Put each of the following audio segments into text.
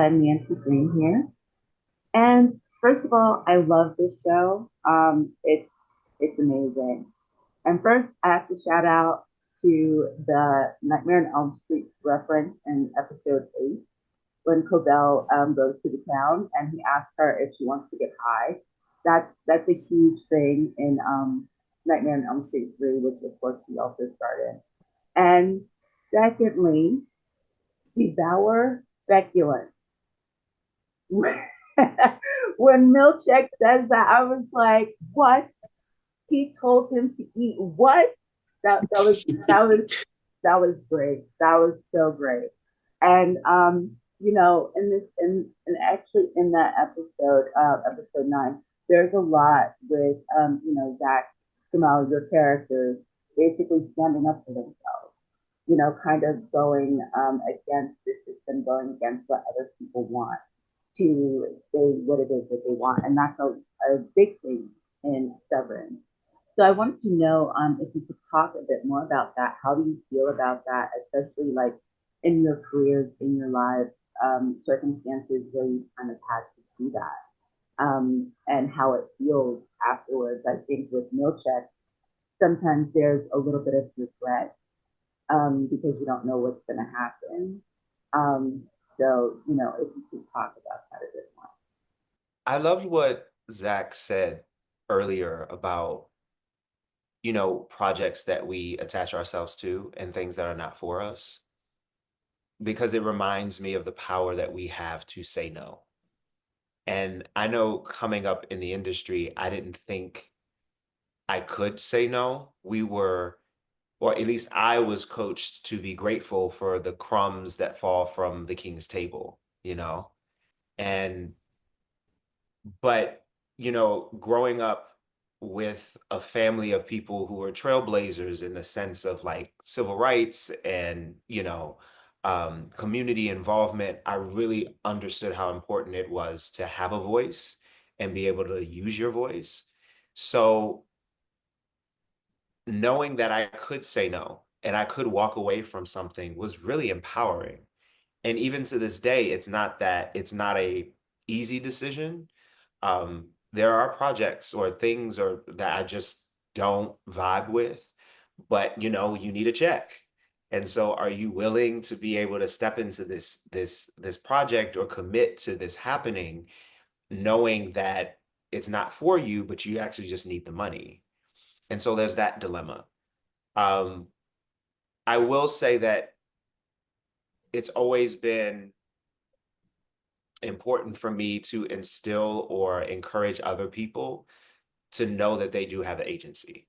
and Nancy Green here. And first of all, I love this show. It's amazing. And first, I have to shout out to the Nightmare on Elm Street reference in episode 8 when Cobell goes to the town and he asks her if she wants to get high. That's a huge thing in Nightmare on Elm Street 3, which of course we also started. And secondly, devour speculum. When Milchick says that, I was like, "What? He told him to eat what?" That was great. That was so great. And in this and actually in that episode, episode 9, there's a lot with Zach, Tramell, your characters basically standing up for themselves. Kind of going against the system, going against what other people want to say what it is that they want. And that's a big thing in Severance. So I wanted to know if you could talk a bit more about that. How do you feel about that, especially like in your careers, in your lives, circumstances where you kind of had to do that, and how it feels afterwards. I think with Milchick, sometimes there's a little bit of regret because you don't know what's going to happen. If you could talk about that a bit more. I loved what Zach said earlier about, projects that we attach ourselves to and things that are not for us, because it reminds me of the power that we have to say no. And I know coming up in the industry, I didn't think I could say no. Or at least I was coached to be grateful for the crumbs that fall from the king's table, you know? And but growing up with a family of people who were trailblazers in the sense of like civil rights and community involvement, I really understood how important it was to have a voice and be able to use your voice. So knowing that I could say no and I could walk away from something was really empowering. And even to this day, it's not a easy decision. There are projects or things or that I just don't vibe with, but you need a check. And so are you willing to be able to step into this project or commit to this happening, knowing that it's not for you, but you actually just need the money? And so there's that dilemma. Um, I will say that it's always been important for me to instill or encourage other people to know that they do have agency,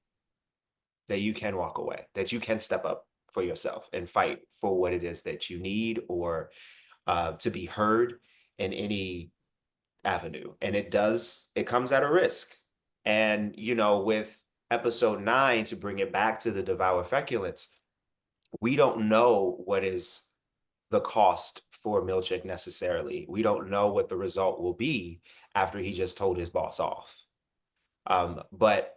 that you can walk away, that you can step up for yourself and fight for what it is that you need or to be heard in any avenue. And it comes at a risk. And, with episode 9, to bring it back to the devour feculence, we don't know what is the cost for Milchick necessarily. We don't know what the result will be after he just told his boss off. But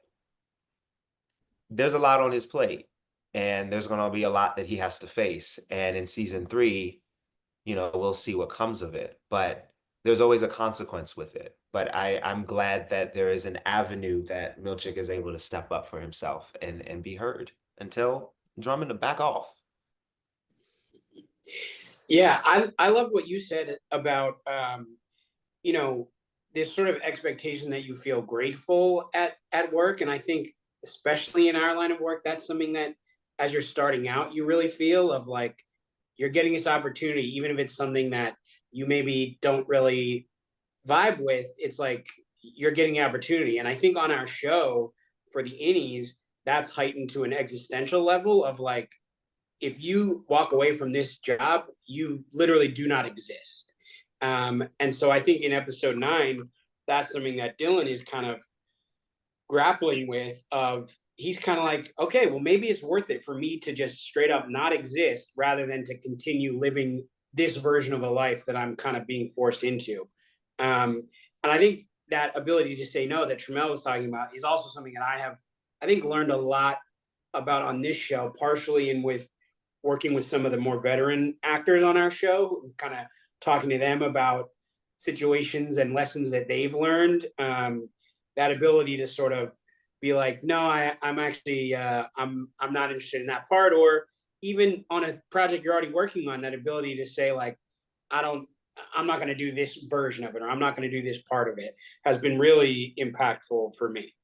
there's a lot on his plate, and there's going to be a lot that he has to face. And in season 3, we'll see what comes of it. But there's always a consequence with it. But I'm glad that there is an avenue that Milchick is able to step up for himself and be heard and tell Drummond to back off. Yeah, I love what you said about you know this sort of expectation that you feel grateful at work, and I think especially in our line of work, that's something that as you're starting out, you really feel of like you're getting this opportunity, even if it's something that you maybe don't really vibe with. It's like you're getting an opportunity, and I think on our show for the innies, that's heightened to an existential level of like if you walk away from this job, you literally do not exist. And so I think in episode 9, that's something that Dylan is kind of grappling with of he's kind of like, okay, well, maybe it's worth it for me to just straight up not exist rather than to continue living this version of a life that I'm kind of being forced into. And I think that ability to say no that Tramell was talking about is also something that I think, learned a lot about on this show, partially in with working with some of the more veteran actors on our show, kind of talking to them about situations and lessons that they've learned. That ability to sort of be like, no, I'm actually, I'm not interested in that part. Or even on a project you're already working on, that ability to say like, I'm not going to do this version of it, or I'm not going to do this part of it, has been really impactful for me.